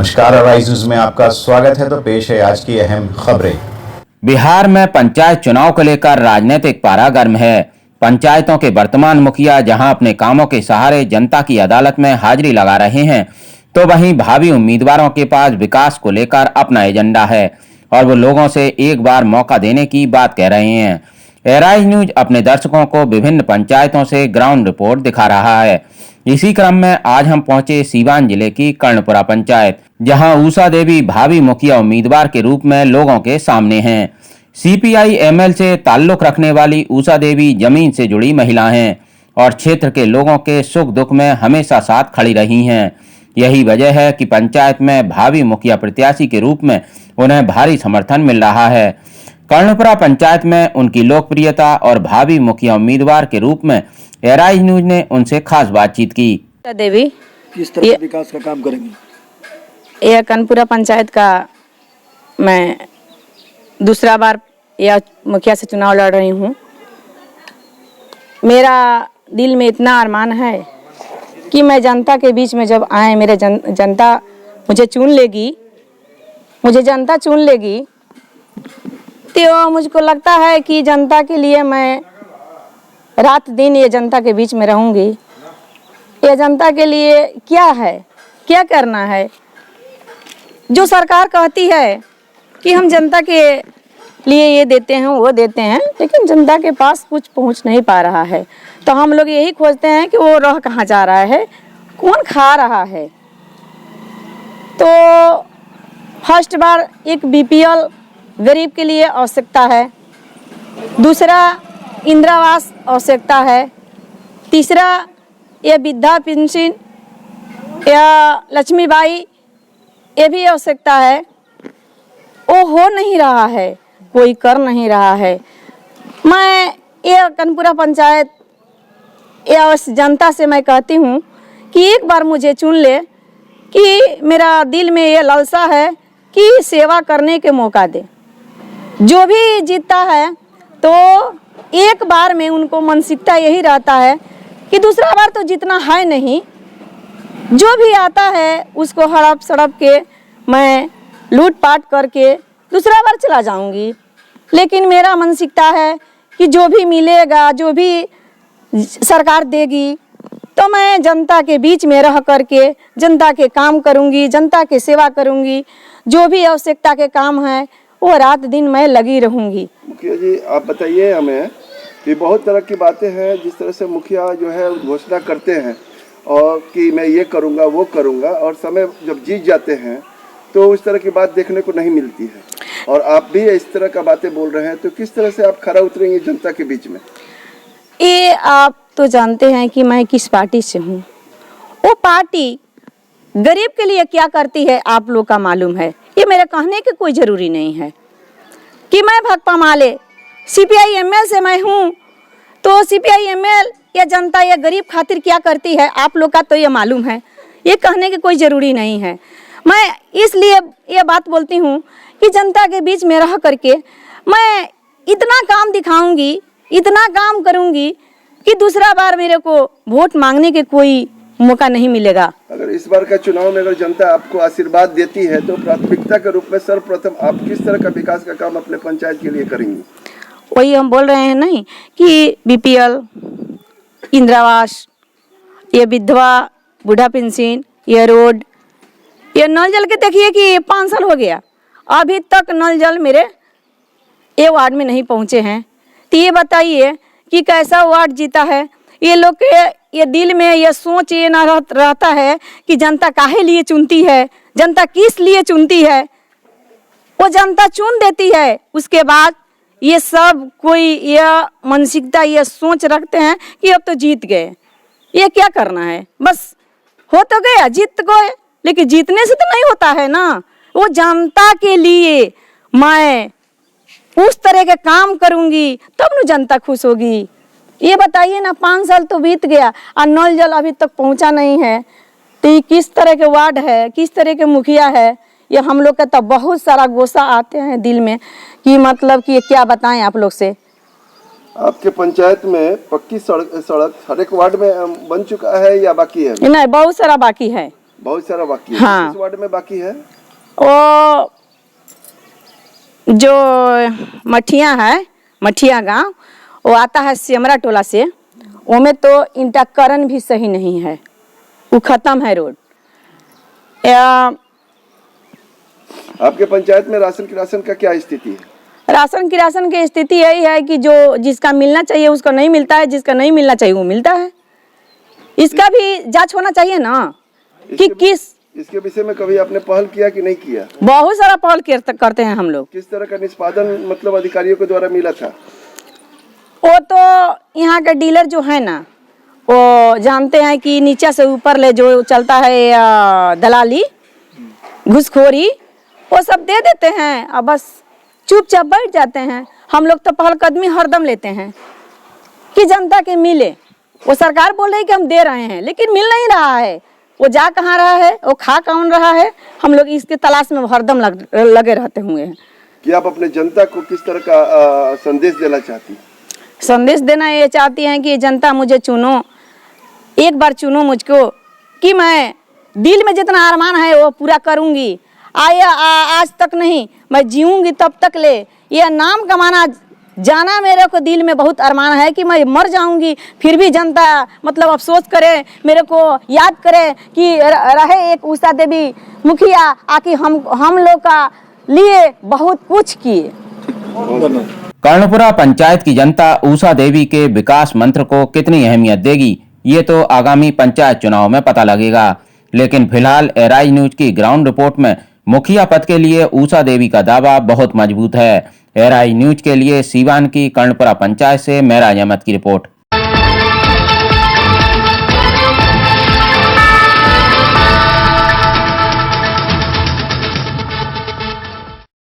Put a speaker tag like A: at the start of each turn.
A: नमस्कार, arise news में आपका स्वागत है। तो पेश है आज की अहम खबरें।
B: बिहार में पंचायत चुनाव को लेकर राजनीतिक पारा गर्म है। पंचायतों के वर्तमान मुखिया जहां अपने कामों के सहारे जनता की अदालत में हाजिरी लगा रहे हैं, तो वहीं भावी उम्मीदवारों के पास विकास को लेकर अपना एजेंडा है और वो लोगों से एक बार मौका देने की बात कह रहे हैं। अराइज न्यूज अपने दर्शकों को विभिन्न पंचायतों से ग्राउंड रिपोर्ट दिखा रहा है। इसी क्रम में आज हम पहुंचे सीवान जिले की कर्णपुरा पंचायत, जहां ऊषा देवी भावी मुखिया उम्मीदवार के रूप में लोगों के सामने हैं। सीपीआई एमएल से ताल्लुक रखने वाली ऊषा देवी जमीन से जुड़ी महिला हैं और क्षेत्र के लोगों के सुख दुख में हमेशा साथ खड़ी रही हैं। यही वजह है कि पंचायत में भावी मुखिया प्रत्याशी के रूप में उन्हें भारी समर्थन मिल रहा है। कर्णपुरा पंचायत में उनकी लोकप्रियता और भावी मुखिया उम्मीदवार के रूप में अराइज न्यूज ने उनसे खास बातचीत की।
C: देवी
D: किस तरह के विकास का काम करेंगे?
C: यह कर्णपुरा पंचायत का मैं दूसरा बार यह मुखिया से चुनाव लड़ रही हूँ। मेरा दिल में इतना अरमान है कि मैं जनता के बीच में जब आए, मेरे जनता मुझे चुन लेगी, मुझे जनता चुन लेगी, तो मुझको लगता है कि जनता के लिए मैं रात दिन ये जनता के बीच में रहूँगी। ये जनता के लिए क्या है, क्या करना है। जो सरकार कहती है कि हम जनता के लिए ये देते हैं वो देते हैं, लेकिन जनता के पास कुछ पहुंच नहीं पा रहा है। तो हम लोग यही खोजते हैं कि वो रह कहाँ जा रहा है, कौन खा रहा है। तो फर्स्ट बार एक बीपीएल गरीब के लिए आवश्यकता है, दूसरा इंदिरा आवास आवश्यकता है, तीसरा ये वृद्धा पेंशन या लक्ष्मीबाई ये भी आवश्यकता है। वो हो नहीं रहा है, कोई कर नहीं रहा है। मैं ये कर्णपुरा पंचायत या जनता से मैं कहती हूँ कि एक बार मुझे चुन ले, कि मेरा दिल में ये लालसा है कि सेवा करने के मौका दे। जो भी जीतता है तो एक बार में उनको मानसिकता यही रहता है कि दूसरा बार तो जितना है नहीं, जो भी आता है उसको हड़प सड़प के मैं लूटपाट करके दूसरा बार चला जाऊंगी। लेकिन मेरा मानसिकता है कि जो भी मिलेगा, जो भी सरकार देगी, तो मैं जनता के बीच में रह करके जनता के काम करूंगी, जनता की सेवा करूंगी। जो भी आवश्यकता के काम है वो रात दिन मैं लगी रहूंगी।
D: मुखिया जी, आप बताइए हमें कि बहुत तरह की बातें हैं जिस तरह से मुखिया जो है घोषणा करते हैं और कि मैं ये करूँगा वो करूँगा, और समय जब जीत जाते हैं तो उस तरह की बात देखने को नहीं मिलती है। और आप भी इस तरह का बातें बोल रहे हैं, तो किस तरह से आप खरा उतरेंगे जनता के बीच में?
C: ये आप तो जानते हैं कि मैं किस पार्टी से हूँ। वो पार्टी गरीब के लिए क्या करती है आप लोग का मालूम है। ये मेरे कहने की कोई ज़रूरी नहीं है कि मैं भगपा माले सीपीआई एमएल से मैं हूँ, तो सीपीआई एमएल या जनता या गरीब खातिर क्या करती है आप लोग का तो ये मालूम है। ये कहने की कोई ज़रूरी नहीं है। मैं इसलिए ये बात बोलती हूँ कि जनता के बीच में रह करके मैं इतना काम दिखाऊंगी, इतना काम करूंगी कि दूसरा बार मेरे को वोट मांगने के कोई मौका नहीं मिलेगा।
D: अगर इस बार का चुनाव में अगर जनता आपको आशीर्वाद देती है तो प्राथमिकता के रूप में सर्वप्रथम आप किस तरह का विकास का काम अपने पंचायत के लिए करेंगी?
C: वही हम बोल रहे हैं नहीं कि बीपीएल, इंदिरा आवास, ये विधवा बूढ़ा पेंशन, ये रोड, ये नल जल के देखिए कि 5 साल हो गया, अभी तक नल जल मेरे ये वार्ड में नहीं पहुँचे हैं। तो ये बताइए कि कैसा वार्ड जीता है। ये लोग के ये दिल में ये सोच ये ना रहता है कि जनता काहे लिए चुनती है, जनता किस लिए चुनती है। वो जनता चुन देती है, उसके बाद ये सब कोई यह मानसिकता ये सोच रखते हैं कि अब तो जीत गए, ये क्या करना है, बस हो तो गया, जीत गए। लेकिन जीतने से तो नहीं होता है ना। वो जनता के लिए मैं उस तरह के काम करूंगी तब न जनता खुश होगी। ये बताइए ना, 5 साल तो बीत गया और नल जल अभी तक पहुंचा नहीं है। तो ये किस तरह के वार्ड है, किस तरह के मुखिया है, ये हम लोग का तो बहुत सारा गुस्सा आते हैं दिल में कि मतलब कि ये क्या बताएं आप लोग से।
D: आपके पंचायत में पक्की सड़क हर एक वार्ड में बन चुका है या बाकी है?
C: नहीं, बहुत सारा बाकी है।
D: बहुत सारा बाकी है।
C: हाँ।
D: किस वार्ड में बाकी है?
C: वो जो मठिया है, मठिया गांव, वो आता है सिमरा टोला से, उसमें तो इंटरकरण भी सही नहीं है, वो खत्म है रोड।
D: आपके पंचायत में राशन का क्या स्थिति है?
C: राशन की स्थिति यही है कि जो जिसका मिलना चाहिए उसको नहीं मिलता है, जिसका नहीं मिलना चाहिए वो मिलता है। इसका भी जांच होना चाहिए ना कि
D: इसके विषय में कभी आपने पहल किया कि नहीं किया?
C: बहुत सारा पहल करते हैं हम लोग।
D: किस तरह का निष्पादन मतलब अधिकारियों के द्वारा मिला था?
C: वो तो यहाँ के डीलर जो है ना, वो जानते हैं कि नीचे से ऊपर ले जो चलता है दलाली, घुसखोरी, वो सब दे देते हैं और बस चुपचाप बैठ जाते हैं। हम लोग तो पहल कदमी हरदम लेते हैं कि जनता के मिले। वो सरकार बोल रही है कि हम दे रहे हैं, लेकिन मिल नहीं रहा है। वो जा कहाँ रहा है, वो खा कौन रहा है, हम लोग इसके तलाश में हरदम लगे रहते हुए हैं।
D: कि आप अपने जनता को किस तरह का संदेश देना चाहती?
C: संदेश देना ये चाहती हैं कि जनता मुझे चुनो, एक बार चुनो मुझको, कि मैं दिल में जितना अरमान है वो पूरा करूँगी। आज तक नहीं, मैं जीऊँगी तब तक ले। यह नाम कमाना जाना मेरे को दिल में बहुत अरमान है कि मैं मर जाऊंगी फिर भी जनता मतलब अफसोस करे, मेरे को याद करे कि रहे एक उषा देवी मुखिया आके हम लोग का लिए बहुत कुछ किए।
B: कर्णपुरा पंचायत की जनता उषा देवी के विकास मंत्र को कितनी अहमियत देगी, ये तो आगामी पंचायत चुनाव में पता लगेगा। लेकिन फिलहाल एराइज न्यूज की ग्राउंड रिपोर्ट में मुखिया पद के लिए उषा देवी का दावा बहुत मजबूत है। एराइज न्यूज के लिए सीवान की कर्णपुरा पंचायत से मेराज अहमद की रिपोर्ट।